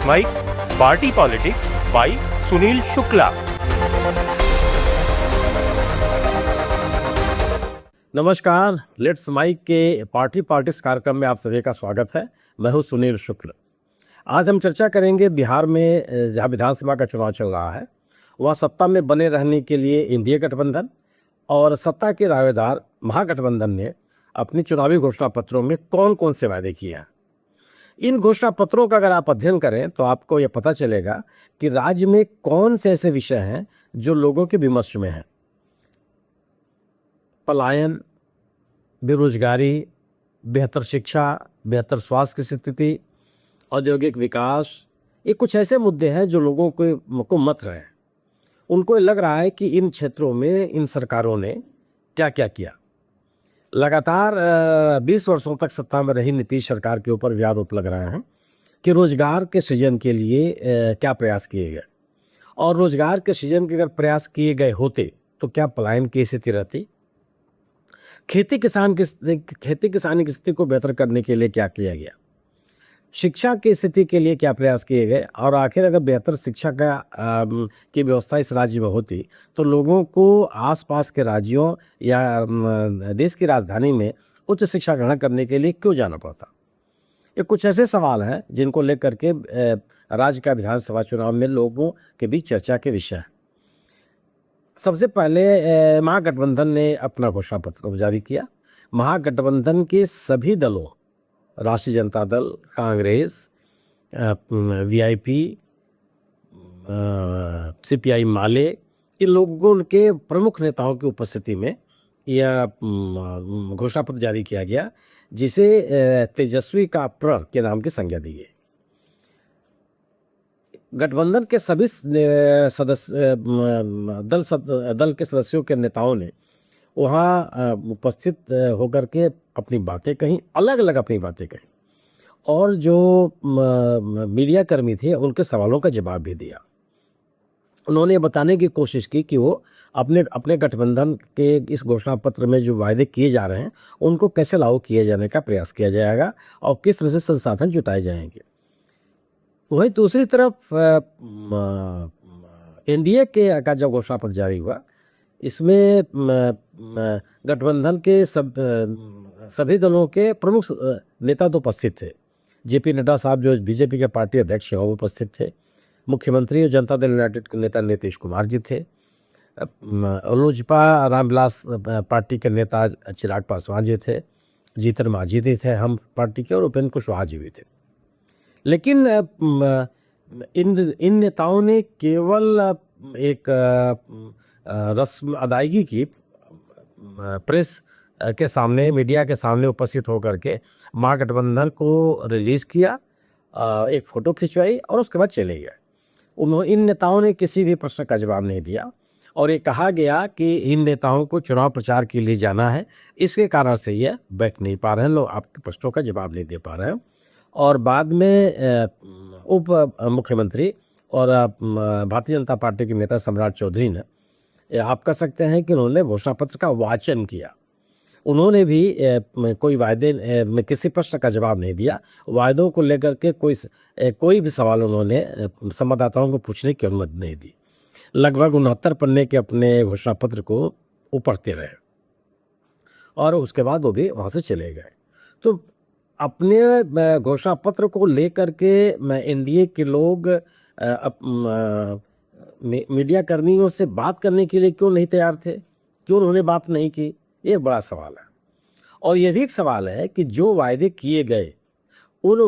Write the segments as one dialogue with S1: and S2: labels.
S1: Mic party politics by Sunil Shukla.
S2: नमस्कार, let's mike के party politics कार्यक्रम में आप सभी का स्वागत है। मैं हूं सुनील शुक्ल। आज हम चर्चा करेंगे बिहार में जहां विधानसभा का चुनाव चल रहा है वहाँ सत्ता में बने रहने के लिए एनडीए गठबंधन और सत्ता के दावेदार महागठबंधन ने अपनी चुनावी घोषणा पत्रों में कौन कौन से वायदे किए हैं। इन घोषणा पत्रों का अगर आप अध्ययन करें तो आपको यह पता चलेगा कि राज्य में कौन से ऐसे विषय हैं जो लोगों के विमर्श में हैं। पलायन, बेरोजगारी, बेहतर शिक्षा, बेहतर स्वास्थ्य की स्थिति, औद्योगिक विकास, ये कुछ ऐसे मुद्दे हैं जो लोगों को मत रहे हैं। उनको लग रहा है कि इन क्षेत्रों में इन सरकारों ने क्या क्या किया। लगातार 20 वर्षों तक सत्ता में रही नीतीश सरकार के ऊपर भी आरोप लग रहे हैं कि रोजगार के सृजन के लिए क्या प्रयास किए गए, और रोजगार के सृजन के अगर प्रयास किए गए होते तो क्या पलायन की स्थिति रहती। खेती किसानी की स्थिति को बेहतर करने के लिए क्या किया गया, शिक्षा की स्थिति के लिए क्या प्रयास किए गए, और आखिर अगर बेहतर शिक्षा की व्यवस्था इस राज्य में होती तो लोगों को आसपास के राज्यों या देश की राजधानी में उच्च शिक्षा ग्रहण करने के लिए क्यों जाना पड़ता। ये कुछ ऐसे सवाल हैं जिनको लेकर के राज्य का विधानसभा चुनाव में लोगों के बीच चर्चा के विषय है। सबसे पहले महागठबंधन ने अपना घोषणा पत्र जारी किया। महागठबंधन के सभी दलों, राष्ट्रीय जनता दल, कांग्रेस, वीआईपी, सीपीआई माले, इन लोगों के प्रमुख नेताओं की उपस्थिति में यह घोषणा पत्र जारी किया गया, जिसे तेजस्वी का प्र के नाम की संज्ञा दी गई। गठबंधन के सभी दल के सदस्यों के नेताओं ने वहाँ उपस्थित होकर के अपनी बातें कहीं, अलग अलग अपनी बातें कहीं, और जो मीडिया कर्मी थे उनके सवालों का जवाब भी दिया। उन्होंने बताने की कोशिश की कि वो अपने गठबंधन के इस घोषणा पत्र में जो वायदे किए जा रहे हैं उनको कैसे लागू किए जाने का प्रयास किया जाएगा और किस तरह से संसाधन जुटाए जाएंगे। वहीं दूसरी तरफ एनडीए के का जब घोषणा पत्र जारी हुआ, इसमें गठबंधन के सभी दलों के प्रमुख नेता तो उपस्थित थे। जेपी नड्डा साहब जो बीजेपी के पार्टी अध्यक्ष हैं वो उपस्थित थे। मुख्यमंत्री और जनता दल यूनाइटेड के नेता नीतीश कुमार जी थे। लोजपा रामविलास पार्टी के नेता चिराग पासवान जी थे। जीतन मांझी जी थे हम पार्टी के, और उपेंद्र कुशवाहा जी भी थे। लेकिन इन नेताओं ने केवल एक रस्म अदायगी की, प्रेस के सामने, मीडिया के सामने उपस्थित होकर के महागठबंधन को रिलीज़ किया, एक फ़ोटो खिंचवाई और उसके बाद चले गए। इन नेताओं ने किसी भी प्रश्न का जवाब नहीं दिया, और ये कहा गया कि इन नेताओं को चुनाव प्रचार के लिए जाना है, इसके कारण से ये बैठ नहीं पा रहे हैं, लोग आपके प्रश्नों का जवाब नहीं दे पा रहे हैं। और बाद में उप मुख्यमंत्री और भारतीय जनता पार्टी के नेता सम्राट चौधरी ने, आप कह सकते हैं कि उन्होंने घोषणा पत्र का वाचन किया। उन्होंने भी कोई वायदे में किसी प्रश्न का जवाब नहीं दिया। वायदों को लेकर के कोई भी सवाल उन्होंने संवाददाताओं को पूछने की अनुमति नहीं दी। लगभग 69 पन्ने के अपने घोषणा पत्र को वो पढ़ते रहे और उसके बाद वो भी वहाँ से चले गए। तो अपने घोषणा पत्र को लेकर के एनडीए के लोग मीडिया कर्मियों से बात करने के लिए क्यों नहीं तैयार थे, क्यों उन्होंने बात नहीं की, ये बड़ा सवाल है। और ये भी एक सवाल है कि जो वायदे किए गए उन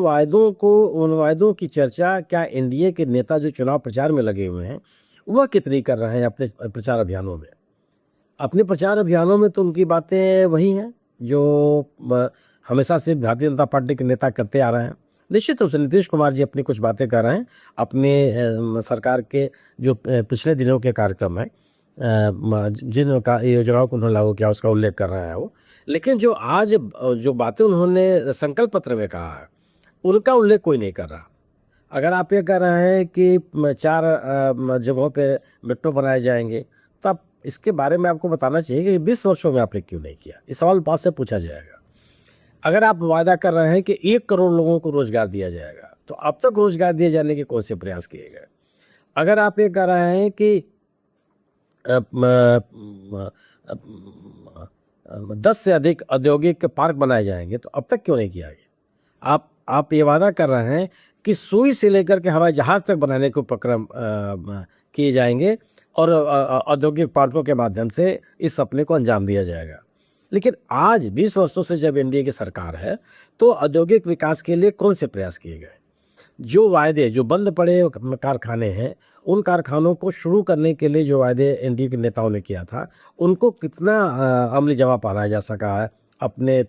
S2: वायदों की चर्चा क्या एनडीए के नेता जो चुनाव प्रचार में लगे हुए हैं वह कितनी कर रहे हैं अपने प्रचार अभियानों में। अपने प्रचार अभियानों में तो उनकी बातें वही हैं जो हमेशा से भारतीय जनता पार्टी के नेता करते आ रहे हैं। निश्चित रूप से नीतीश कुमार जी अपनी कुछ बातें कर रहे हैं, अपने सरकार के जो पिछले दिनों के कार्यक्रम हैं, जिन योजनाओं को उन्होंने लागू किया उसका उल्लेख कर रहे हैं वो। लेकिन जो आज जो बातें उन्होंने संकल्प पत्र में कहा है उनका उल्लेख कोई नहीं कर रहा। अगर आप ये कह रहे हैं कि 4 जगहों पे मेट्रो बनाए जाएंगे, तो आप इसके बारे में आपको बताना चाहिए कि 20 वर्षों में आपने क्यों नहीं किया। इस सवाल पास से पूछा जाएगा। अगर आप वादा कर रहे हैं कि 1 करोड़ लोगों को रोजगार दिया जाएगा, तो अब तक रोजगार दिए जाने के कौन से प्रयास किए गए? अगर आप ये कह रहे हैं कि 10 से अधिक औद्योगिक पार्क बनाए जाएंगे, तो अब तक क्यों नहीं किया गया? आप ये वादा कर रहे हैं कि सुई से लेकर के हवाई जहाज तक बनाने के उपक्रम किए जाएंगे और औद्योगिक पार्कों के माध्यम से इस सपने को अंजाम दिया जाएगा। लेकिन आज 20 वर्षों से जब एनडीए की सरकार है, तो औद्योगिक विकास के लिए कौन से प्रयास किए गए? जो वायदे, जो बंद पड़े कारखाने हैं, उन कारखानों को शुरू करने के लिए जो वायदे एनडीए के नेताओं ने किया था, उनको कितना अमली जमा पहनाया जा सका है अपने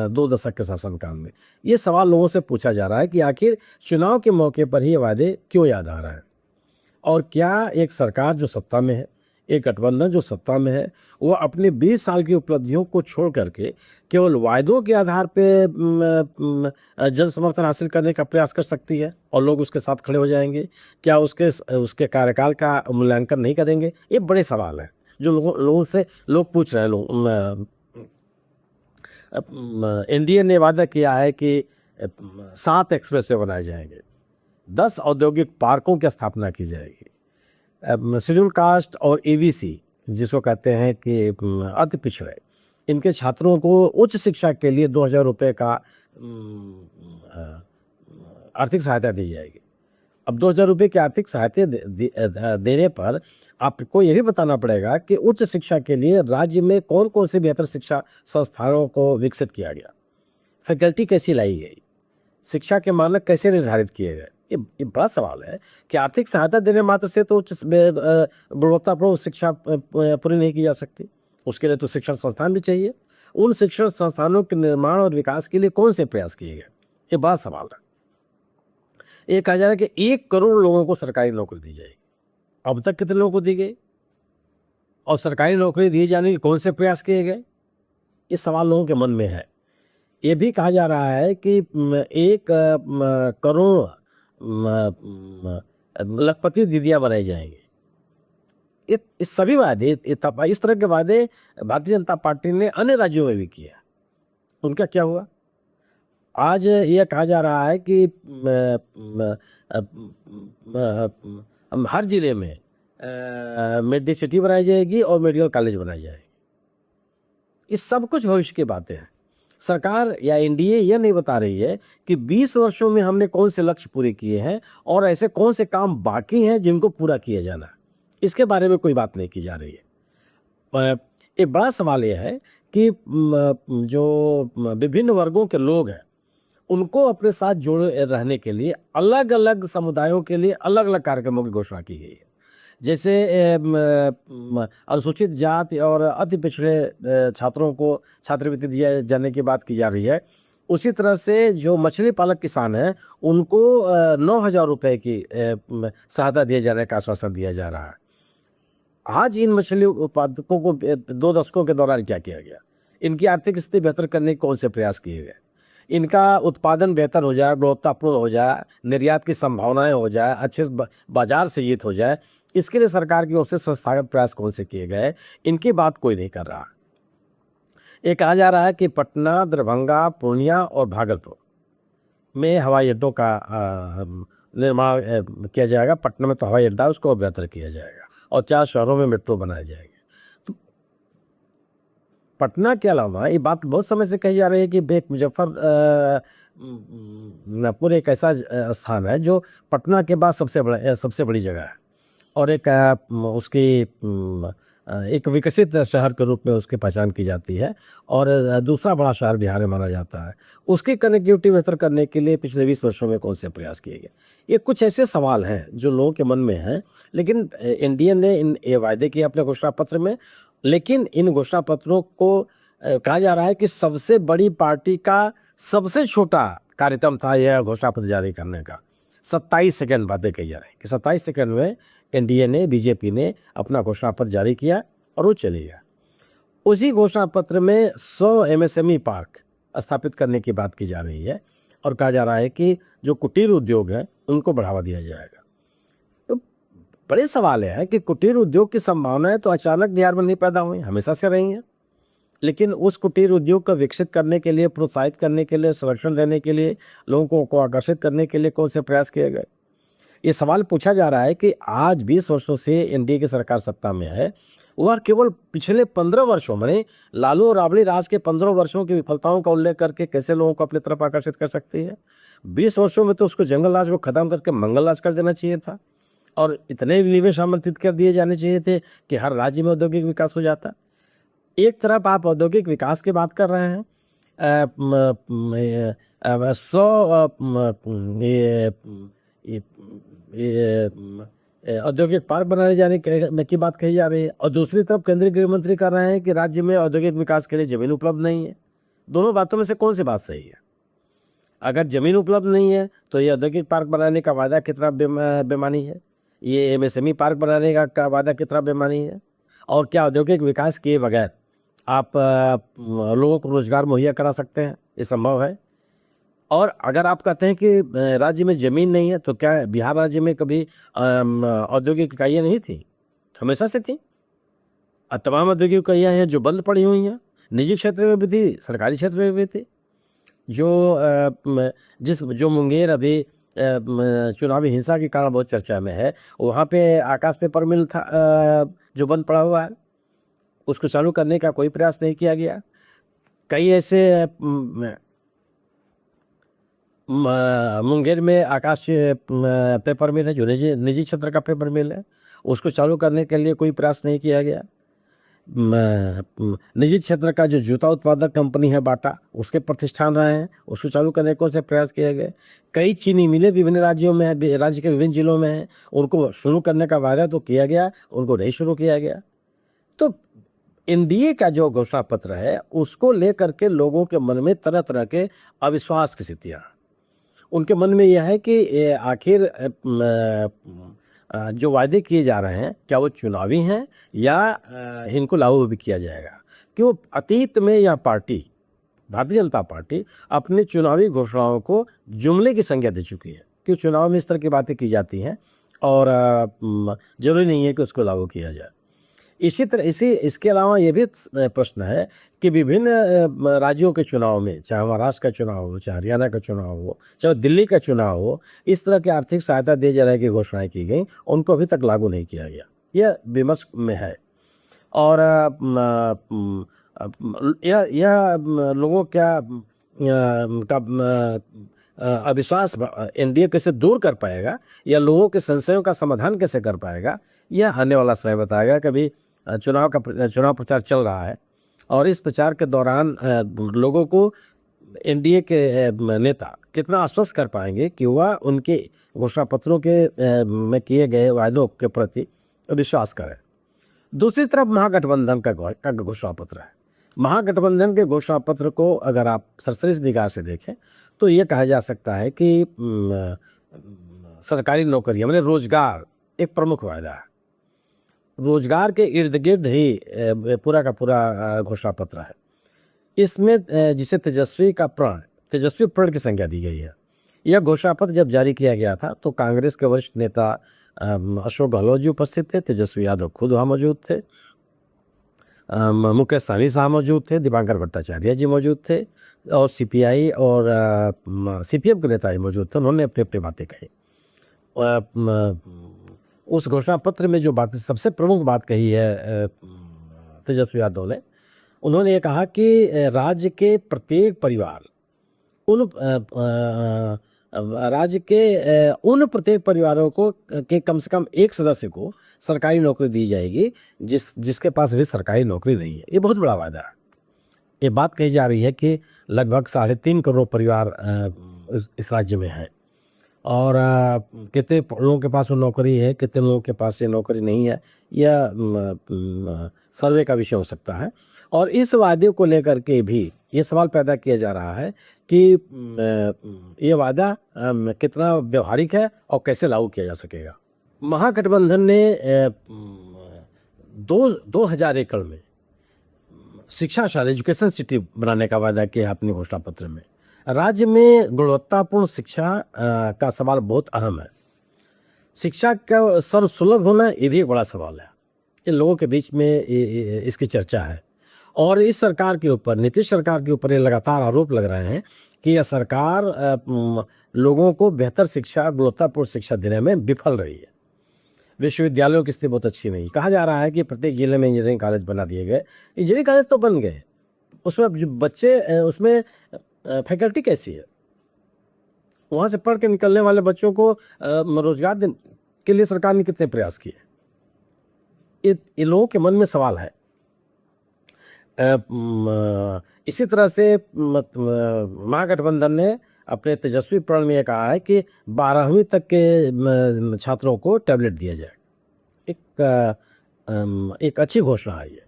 S2: 2 दशक के शासनकाल में? ये सवाल लोगों से पूछा जा रहा है कि आखिर चुनाव के मौके पर ही ये वायदे क्यों याद आ रहे हैं? और क्या एक सरकार जो सत्ता में है, एक गठबंधन जो सत्ता में है, वो अपने 20 साल की उपलब्धियों को छोड़ करके केवल वायदों के आधार पे जन समर्थन हासिल करने का प्रयास कर सकती है और लोग उसके साथ खड़े हो जाएंगे? क्या उसके कार्यकाल का मूल्यांकन नहीं करेंगे? ये बड़े सवाल हैं जो लोगों से लोग पूछ रहे हैं। एनडीए ने वादा किया है कि 7 एक्सप्रेसवे बनाए जाएंगे, 10 औद्योगिक पार्कों की स्थापना की जाएगी, शेड्यूल कास्ट और एबीसी जिसको कहते हैं कि अति पिछड़े, इनके छात्रों को उच्च शिक्षा के लिए 2000 रुपये का आर्थिक सहायता दी जाएगी। अब 2000 रुपये की आर्थिक सहायता देने पर आपको ये भी बताना पड़ेगा कि उच्च शिक्षा के लिए राज्य में कौन कौन से बेहतर शिक्षा संस्थानों को विकसित किया गया, फैकल्टी कैसी लाई गई, शिक्षा के मानक कैसे निर्धारित किए गए। ये बड़ा सवाल है कि आर्थिक सहायता देने मात्र से तो गुणवत्तापूर्ण शिक्षा पूरी नहीं की जा सकती। उसके लिए तो शिक्षण संस्थान भी चाहिए। उन शिक्षण संस्थानों के निर्माण और विकास के लिए कौन से प्रयास किए गए, ये बड़ा सवाल है। ये कहा जा रहा है कि 1 करोड़ लोगों को सरकारी नौकरी दी जाएगी। अब तक कितने लोगों को दी गई और सरकारी नौकरी दिए जाने के कौन से प्रयास किए गए, ये सवाल लोगों के मन में है। ये भी कहा जा रहा है कि 1 करोड़ लखपति दीदियाँ बनाई जाएंगी। ये सभी वादे, इस तरह के वादे भारतीय जनता पार्टी ने अन्य राज्यों में भी किया। उनका क्या हुआ? आज ये कहा जा रहा है कि हर जिले में मेडी सिटी बनाई जाएगी और मेडिकल कॉलेज बनाई जाएगी। ये सब कुछ भविष्य की बातें हैं। सरकार या एनडीए यह नहीं बता रही है कि 20 वर्षों में हमने कौन से लक्ष्य पूरे किए हैं और ऐसे कौन से काम बाकी हैं जिनको पूरा किया जाना है। इसके बारे में कोई बात नहीं की जा रही है। एक बड़ा सवाल यह है कि जो विभिन्न वर्गों के लोग हैं, उनको अपने साथ जोड़े रहने के लिए अलग अलग समुदायों के लिए अलग अलग कार्यक्रमों की घोषणा की गई है। जैसे अनुसूचित जाति और अति पिछड़े छात्रों को छात्रवृत्ति दिए जाने की बात की जा रही है। उसी तरह से जो मछली पालक किसान हैं, उनको 9,000 रुपये की सहायता दिए जाने का आश्वासन दिया जा रहा है। आज इन मछली उत्पादकों को 2 दशकों के दौरान क्या किया गया? इनकी आर्थिक स्थिति बेहतर करने के कौन से प्रयास किए गए? इनका उत्पादन बेहतर हो जाए, गुणवत्तापूर्ण हो जाए, निर्यात की संभावनाएं हो जाए, अच्छे बाजार से जीत हो जाए, इसके लिए सरकार की ओर से संस्थागत प्रयास कौन से किए गए? इनकी बात कोई नहीं कर रहा। ये कहा जा रहा है कि पटना, दरभंगा, पूर्णिया और भागलपुर में हवाई अड्डों का निर्माण किया जाएगा। पटना में तो हवाई अड्डा, उसको बेहतर किया जाएगा और 4 शहरों में मेट्रो बनाए जाएंगे। तो पटना के अलावा ये बात बहुत समय से कही जा रही है कि मुजफ्फरपुर एक ऐसा स्थान है जो पटना के बाद सबसे बड़ी जगह है और एक विकसित शहर के रूप में उसकी पहचान की जाती है और दूसरा बड़ा शहर बिहार में माना जाता है। उसकी कनेक्टिविटी बेहतर करने के लिए पिछले 20 वर्षों में कौन से प्रयास किए गए? ये कुछ ऐसे सवाल हैं जो लोगों के मन में हैं। लेकिन एनडीए ने ये वायदे किए अपने घोषणा पत्र में, लेकिन इन घोषणा पत्रों को कहा जा रहा है कि सबसे बड़ी पार्टी का सबसे छोटा कार्यक्रम था यह घोषणा पत्र जारी करने का। 27 सेकंड बातें कही जा रही है कि 27 सेकंड में एनडीए ने, बीजेपी ने अपना घोषणा पत्र जारी किया और वो चले गया। उसी घोषणा पत्र में 100 एमएसएमई पार्क स्थापित करने की बात की जा रही है और कहा जा रहा है कि जो कुटीर उद्योग है उनको बढ़ावा दिया जाएगा। तो बड़े सवाल है कि कुटीर उद्योग की संभावनाएं तो अचानक बिहार में नहीं पैदा हुई, हमेशा से रही हैं लेकिन उस कुटीर उद्योग को विकसित करने के लिए, प्रोत्साहित करने के लिए, संरक्षण देने के लिए, लोगों को आकर्षित करने के लिए कौन से प्रयास किए गए? ये सवाल पूछा जा रहा है कि आज 20 वर्षों से एनडीए की सरकार सत्ता में है, वह केवल पिछले 15 वर्षों में लालू और राबड़ी राज के 15 वर्षों की विफलताओं का उल्लेख करके कैसे लोगों को अपनी तरफ आकर्षित कर सकती है? 20 वर्षों में तो उसको जंगल राज को खत्म करके मंगल राज कर देना चाहिए था और इतने निवेश आमंत्रित कर दिए जाने चाहिए थे कि हर राज्य में औद्योगिक विकास हो जाता। एक तरफ आप औद्योगिक विकास की बात कर रहे हैं, 100 औद्योगिक पार्क बनाए जाने की बात कही जा रही है और दूसरी तरफ केंद्रीय गृह मंत्री कर रहे हैं कि राज्य में औद्योगिक विकास के लिए जमीन उपलब्ध नहीं है। दोनों बातों में से कौन सी बात सही है? अगर जमीन उपलब्ध नहीं है तो ये औद्योगिक पार्क बनाने का वादा कितना बेमानी है? ये एमएसएमई पार्क बनाने का वादा कितना बेमानी है? और क्या औद्योगिक विकास किए बगैर आप लोगों को रोजगार मुहैया करा सकते हैं? ये संभव है? और अगर आप कहते हैं कि राज्य में ज़मीन नहीं है, तो क्या बिहार राज्य में कभी औद्योगिक इकाइयाँ नहीं थी? हमेशा से थी। तमाम औद्योगिक इकाइयाँ हैं जो बंद पड़ी हुई हैं, निजी क्षेत्र में भी थी, सरकारी क्षेत्र में भी थी। जो मुंगेर अभी चुनावी हिंसा के कारण बहुत चर्चा में है, वहाँ पे आकाश पेपर मिल था जो बंद पड़ा हुआ है, उसको चालू करने का कोई प्रयास नहीं किया गया। कई ऐसे मुंगेर में आकाश पेपर मिल है जो निजी क्षेत्र का पेपर मिल है, उसको चालू करने के लिए कोई प्रयास नहीं किया गया। निजी क्षेत्र का जो जूता उत्पादक कंपनी है बाटा, उसके प्रतिष्ठान रहे हैं, उसको चालू करने को से प्रयास किए गए। कई चीनी मिलें विभिन्न राज्यों में, राज्य के विभिन्न जिलों में हैं, उनको शुरू करने का वादा तो किया गया, उनको नहीं शुरू किया गया। तो एनडीए का जो घोषणा पत्र है उसको लेकर के लोगों के मन में तरह तरह के अविश्वास की स्थितियाँ। उनके मन में यह है कि आखिर जो वादे किए जा रहे हैं क्या वो चुनावी हैं या इनको लागू भी किया जाएगा? क्यों अतीत में यह पार्टी, भारतीय जनता पार्टी, अपनी चुनावी घोषणाओं को जुमले की संज्ञा दे चुकी है कि चुनाव में इस तरह की बातें की जाती हैं और जरूरी नहीं है कि उसको लागू किया जाए। इसके अलावा ये भी प्रश्न है कि विभिन्न राज्यों के चुनाव में, चाहे महाराष्ट्र का चुनाव हो, चाहे हरियाणा का चुनाव हो, चाहे दिल्ली का चुनाव हो, इस तरह की आर्थिक सहायता दिए जाने की घोषणाएं की गई, उनको अभी तक लागू नहीं किया गया। यह विमर्श में है और यह लोगों क्या अविश्वास एनडीए कैसे दूर कर पाएगा या लोगों के संशयों का समाधान कैसे कर पाएगा, यह आने वाला समय बताएगा। कभी चुनाव प्रचार चल रहा है और इस प्रचार के दौरान लोगों को एनडीए के नेता कितना आश्वस्त कर पाएंगे कि वह उनके घोषणा पत्रों के में किए गए वायदों के प्रति विश्वास करें। दूसरी तरफ महागठबंधन का घोषणा पत्र है। महागठबंधन के घोषणा पत्र को अगर आप सरसरी निगाह से देखें तो ये कहा जा सकता है कि सरकारी नौकरियां मतलब रोजगार एक प्रमुख वायदा है। रोजगार के इर्द गिर्द ही पूरा का पूरा घोषणा पत्र है। इसमें जिसे तेजस्वी प्रण की संज्ञा दी गई है। यह घोषणा पत्र जब जारी किया गया था तो कांग्रेस के वरिष्ठ नेता अशोक गहलोत जी उपस्थित थे, तेजस्वी यादव खुद वहाँ मौजूद थे, मुकेश सहनी साहब मौजूद थे, दीपांकर भट्टाचार्य जी मौजूद थे और सीपीआई और सीपीएम के नेता ही मौजूद थे। उन्होंने अपनी अपनी बातें कही। उस घोषणा पत्र में जो बात सबसे प्रमुख बात कही है तेजस्वी यादव ने, उन्होंने ये कहा कि राज्य के प्रत्येक परिवार उन प्रत्येक परिवारों को के कम से कम एक सदस्य को सरकारी नौकरी दी जाएगी जिसके पास भी सरकारी नौकरी नहीं है। ये बहुत बड़ा वादा है। ये बात कही जा रही है कि लगभग 3.5 करोड़ परिवार इस राज्य में हैं और कितने लोगों के पास वो नौकरी है, कितने लोगों के पास ये नौकरी नहीं है, यह सर्वे का विषय हो सकता है। और इस वादे को लेकर के भी ये सवाल पैदा किया जा रहा है कि ये वादा कितना व्यवहारिक है और कैसे लागू किया जा सकेगा। महागठबंधन ने 2000 एकड़ में शिक्षा शाला एजुकेशन सिटी बनाने का वादा किया है अपने घोषणा पत्र में। राज्य में गुणवत्तापूर्ण शिक्षा का सवाल बहुत अहम है। शिक्षा का सर्वसुलभ होना ये भी एक बड़ा सवाल है। इन लोगों के बीच में इसकी चर्चा है और इस सरकार के ऊपर, नीतीश सरकार के ऊपर ये लगातार आरोप लग रहे हैं कि यह सरकार लोगों को बेहतर शिक्षा, गुणवत्तापूर्ण शिक्षा देने में विफल रही है। विश्वविद्यालयों की स्थिति बहुत अच्छी नहीं। कहा जा रहा है कि प्रत्येक जिले में इंजीनियरिंग कॉलेज बना दिए गए। इंजीनियरिंग कॉलेज तो बन गए, उसमें जो बच्चे उसमें फैकल्टी कैसी है? वहाँ से पढ़ के निकलने वाले बच्चों को रोजगार देने के लिए सरकार ने कितने प्रयास किए? इन लोगों के मन में सवाल है। इसी तरह से महागठबंधन ने अपने तेजस्वी प्रण में ये कहा है कि 12वीं तक के छात्रों को टैबलेट दिया जाए। एक अच्छी घोषणा है ये,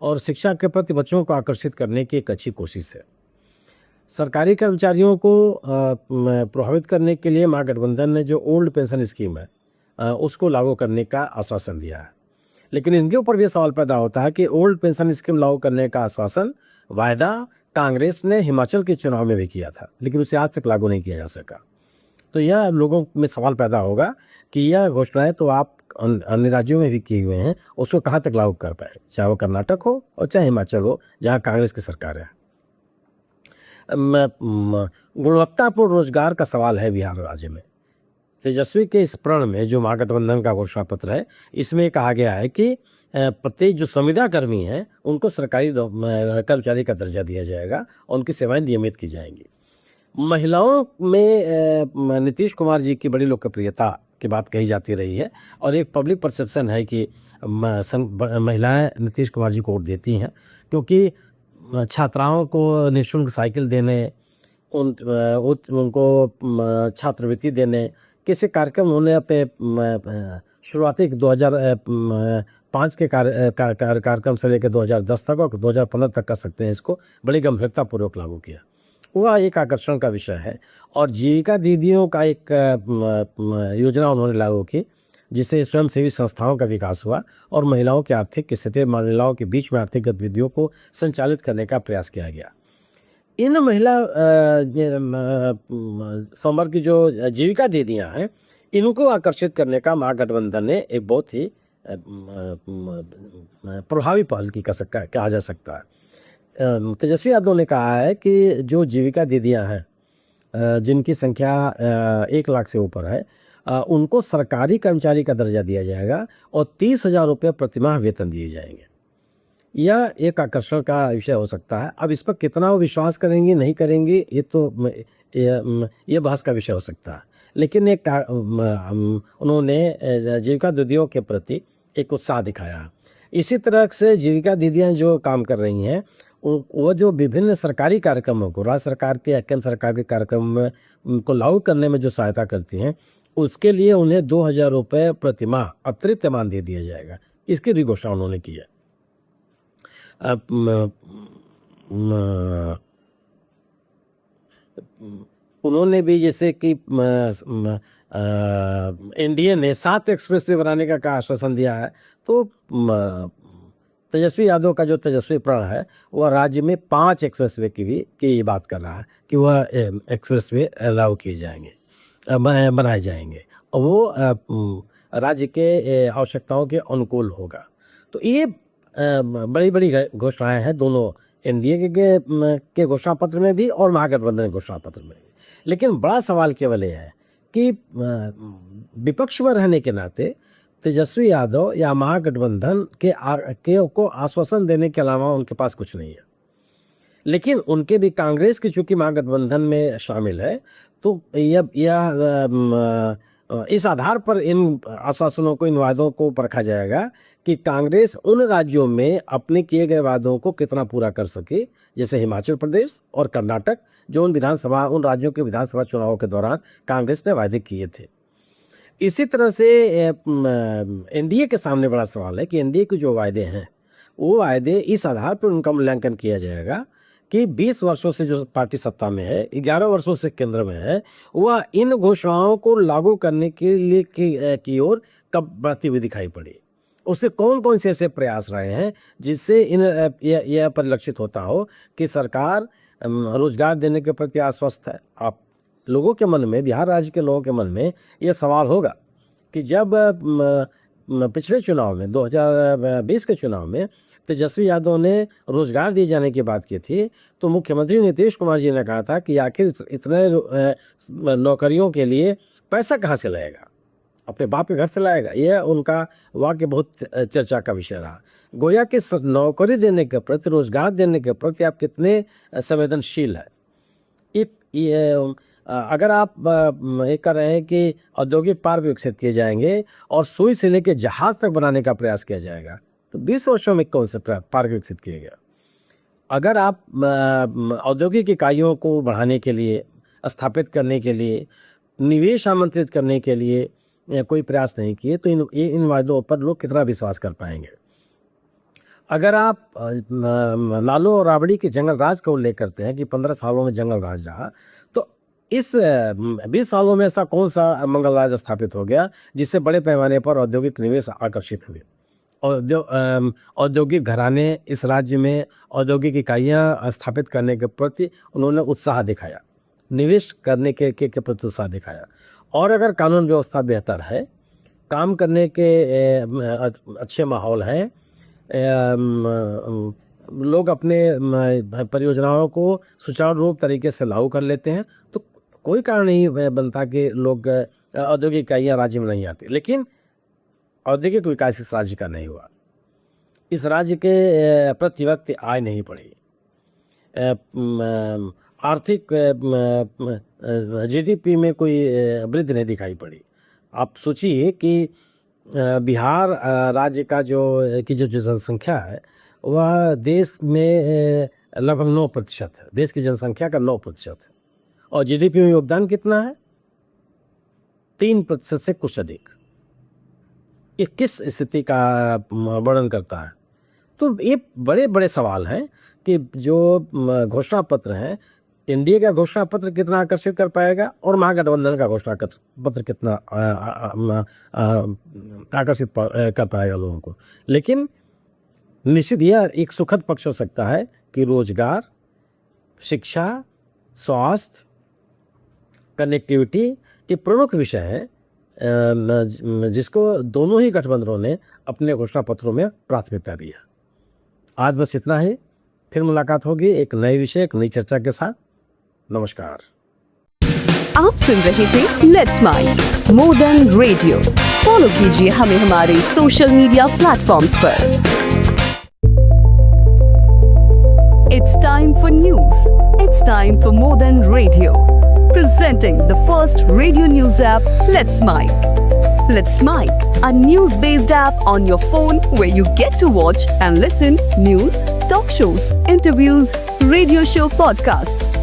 S2: और शिक्षा के प्रति बच्चों को आकर्षित करने की एक अच्छी कोशिश है। सरकारी कर्मचारियों को प्रभावित करने के लिए महागठबंधन ने जो ओल्ड पेंशन स्कीम है उसको लागू करने का आश्वासन दिया है। लेकिन इनके ऊपर भी सवाल पैदा होता है कि ओल्ड पेंशन स्कीम लागू करने का आश्वासन, वायदा कांग्रेस ने हिमाचल के चुनाव में भी किया था, लेकिन उसे आज तक लागू नहीं किया जा सका। तो यह लोगों में सवाल पैदा होगा कि यह घोषणाएं तो आप अन्य राज्यों में भी किए हुए हैं, उसको कहाँ तक लागू कर पाए, चाहे वो कर्नाटक हो और चाहे हिमाचल हो जहाँ कांग्रेस की सरकार है। गुणवत्तापूर्ण रोजगार का सवाल है बिहार राज्य में। तेजस्वी के इस प्रण में जो महागठबंधन का घोषणा पत्र है, इसमें कहा गया है कि प्रत्येक जो संविदा कर्मी हैं उनको सरकारी कर्मचारी का दर्जा दिया जाएगा और उनकी सेवाएं नियमित की जाएंगी। महिलाओं में नीतीश कुमार जी की बड़ी लोकप्रियता की बात कही जाती रही है और एक पब्लिक परसेप्शन है कि महिलाएं नीतीश कुमार जी को वोट देती हैं, क्योंकि छात्राओं को निःशुल्क साइकिल देने, उनको छात्रवृत्ति देने, किसी कार्यक्रम होने अपने शुरुआती 2005 के कार्यक्रम से लेकर 2010 तक और 2015 तक कर सकते हैं, इसको बड़ी गंभीरतापूर्वक लागू किया। वह एक आकर्षण का विषय है। और जीविका दीदियों का एक योजना उन्होंने लागू की, जिससे स्वयंसेवी संस्थाओं का विकास हुआ और महिलाओं की आर्थिक स्थिति, महिलाओं के बीच में आर्थिक गतिविधियों को संचालित करने का प्रयास किया गया। इन महिला संवर्ग की जो जीविका दीदियाँ हैं, इनको आकर्षित करने का महागठबंधन ने एक बहुत ही प्रभावी पहल की कहा जा सकता है। तेजस्वी यादव ने कहा है कि जो जीविका दीदियाँ हैं, जिनकी संख्या 1 लाख से ऊपर है, उनको सरकारी कर्मचारी का दर्जा दिया जाएगा और 30,000 रुपये प्रतिमाह वेतन दिए जाएंगे। यह एक आकर्षण का विषय हो सकता है। अब इस पर कितना वो विश्वास करेंगे नहीं करेंगे, ये तो ये बहस का विषय हो सकता है। लेकिन एक उन्होंने जीविका दीदियों के प्रति एक उत्साह दिखाया। इसी तरह से जीविका दीदियाँ जो काम कर रही हैं, वो जो विभिन्न सरकारी कार्यक्रमों को, राज्य सरकार के या केंद्र सरकार के कार्यक्रम में उनको लागू करने में जो सहायता करती हैं, उसके लिए उन्हें 2,000 रुपये प्रतिमाह अतिरिक्त मान दे दिया जाएगा। इसकी भी घोषणा उन्होंने की है। उन्होंने भी जैसे कि एनडीए ने 7 एक्सप्रेसवे बनाने का आश्वासन दिया है, तो तेजस्वी यादव का जो तेजस्वी प्रण है वह राज्य में 5 एक्सप्रेसवे की बात कर रहा है कि वह एक्सप्रेसवे लागू किए जाएंगे, बनाए जाएंगे और वो राज्य के आवश्यकताओं के अनुकूल होगा। तो ये बड़ी बड़ी घोषणाएं हैं दोनों एनडीए के घोषणा पत्र में भी और महागठबंधन के घोषणा पत्र में भी। लेकिन बड़ा सवाल केवल ये है कि विपक्ष में रहने के नाते तेजस्वी यादव या महागठबंधन को आश्वासन देने के अलावा उनके पास कुछ नहीं है। लेकिन उनके भी कांग्रेस की चूंकि महागठबंधन में शामिल है, तो यह इस आधार पर इन आश्वासनों को, इन वादों को परखा जाएगा कि कांग्रेस उन राज्यों में अपने किए गए वादों को कितना पूरा कर सके, जैसे हिमाचल प्रदेश और कर्नाटक, जो उन राज्यों के विधानसभा चुनावों के दौरान कांग्रेस ने वायदे किए थे। इसी तरह से एनडीए के सामने बड़ा सवाल है कि एनडीए के जो वायदे हैं, वो वायदे इस आधार पर उनका मूल्यांकन किया जाएगा कि 20 वर्षों से जो पार्टी सत्ता में है, 11 वर्षों से केंद्र में है, वह इन घोषणाओं को लागू करने के लिए की ओर कब बढ़ती हुई दिखाई पड़ी। उससे कौन कौन से ऐसे प्रयास रहे हैं जिससे यह परिलक्षित होता हो कि सरकार रोजगार देने के प्रति आश्वस्त है। आप लोगों के मन में, बिहार राज्य के लोगों के मन में यह सवाल होगा कि जब पिछले चुनाव में 2020 के चुनाव में तेजस्वी यादव ने रोजगार दिए जाने की बात की थी, तो मुख्यमंत्री नीतीश कुमार जी ने कहा था कि आखिर इतने नौकरियों के लिए पैसा कहाँ से लाएगा, अपने बाप के घर से लाएगा। यह उनका वाक्य बहुत चर्चा का विषय रहा। गोया कि नौकरी देने के प्रति, रोजगार देने के प्रति आप कितने संवेदनशील है। अगर आप ये कर रहे हैं कि औद्योगिक पार्क विकसित किए जाएंगे और सुई से लेकर जहाज तक बनाने का प्रयास किया जाएगा, तो 20 वर्षों में कौन से पार्क विकसित किए गए। अगर आप औद्योगिक इकाइयों को बढ़ाने के लिए, स्थापित करने के लिए, निवेश आमंत्रित करने के लिए कोई प्रयास नहीं किए, तो इन वादों पर लोग कितना विश्वास कर पाएंगे। अगर आप लालू और राबड़ी के जंगल राज का उल्लेख करते हैं कि 15 सालों में जंगल राज रहा, तो इस 20 सालों में ऐसा कौन सा मंगल राज स्थापित हो गया जिससे बड़े पैमाने पर औद्योगिक निवेश आकर्षित हुए। औद्योगिक घराने इस राज्य में औद्योगिक इकाइयाँ स्थापित करने के प्रति उन्होंने उत्साह दिखाया, निवेश करने के प्रति उत्साह दिखाया। और अगर कानून व्यवस्था बेहतर है, काम करने के अच्छे माहौल हैं, लोग अपने परियोजनाओं को सुचारू रूप तरीके से लागू कर लेते हैं, तो कोई कारण नहीं बनता कि लोग औद्योगिक इकाइयाँ राज्य में नहीं आती। लेकिन औद्योगिक विकास इस राज्य का नहीं हुआ। इस राज्य के प्रति व्यक्ति आय नहीं बढ़ी, आर्थिक जीडीपी में कोई वृद्धि नहीं दिखाई पड़ी। आप सोचिए कि बिहार राज्य का जो जनसंख्या है वह देश में लगभग 9% है, देश की जनसंख्या का 9% है, और जीडीपी में योगदान कितना है, 3% से कुछ अधिक। ये किस स्थिति का वर्णन करता है। तो ये बड़े बड़े सवाल हैं कि जो घोषणा पत्र हैं, एनडीए का घोषणा पत्र कितना आकर्षित कर पाएगा और महागठबंधन का घोषणा पत्र कितना आकर्षित कर पाएगा लोगों को। लेकिन निश्चित यह एक सुखद पक्ष हो सकता है कि रोजगार, शिक्षा, स्वास्थ्य, कनेक्टिविटी ये प्रमुख विषय है जिसको दोनों ही गठबंधनों ने अपने घोषणा पत्रों में प्राथमिकता दी है। आज बस इतना ही, फिर मुलाकात होगी एक नए विषय, एक नई चर्चा के साथ। नमस्कार।
S3: आप सुन रहे थे let's mind more than radio. Follow कीजिए हमें हमारे सोशल मीडिया प्लेटफॉर्म्स पर। It's time for news. It's time for more than radio. Presenting the first radio news app, Let's Mic. Let's Mic, a news-based app on your phone where you get to watch and listen news, talk shows, interviews, radio show podcasts.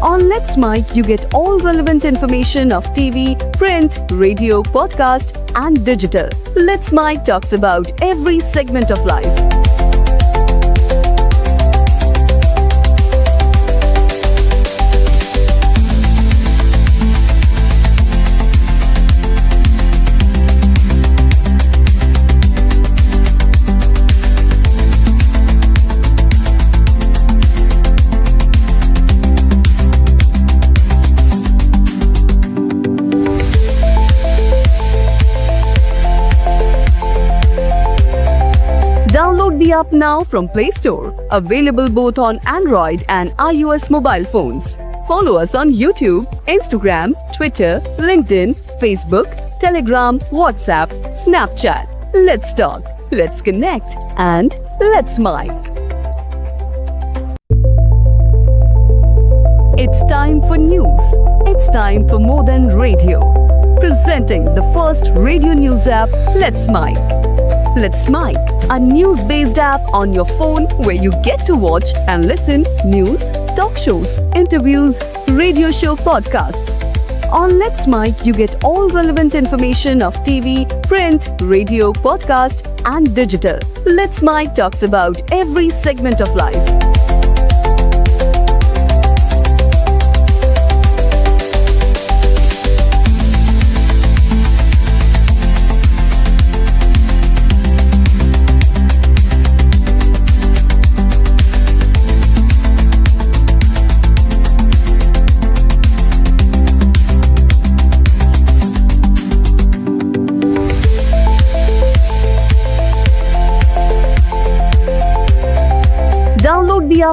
S3: On Let's Mic, you get all relevant information of TV, print, radio, podcast, and digital. Let's Mic talks about every segment of life. Download the app now from Play Store. Available both on Android and iOS mobile phones. Follow us on YouTube, Instagram, Twitter, LinkedIn, Facebook, Telegram, WhatsApp, Snapchat. Let's talk, let's connect, and let's mic. It's time for news. It's time for more than radio. Presenting the first radio news app, Let's Mic. Let's Mic, a news-based app on your phone where you get to watch and listen news, talk shows, interviews, radio show podcasts. On Let's Mic, you get all relevant information of TV, print, radio, podcast, and digital. Let's Mic talks about every segment of life.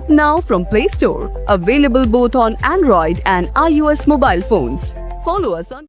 S3: now from Play Store. Available both on Android and iOS mobile phones. Follow us on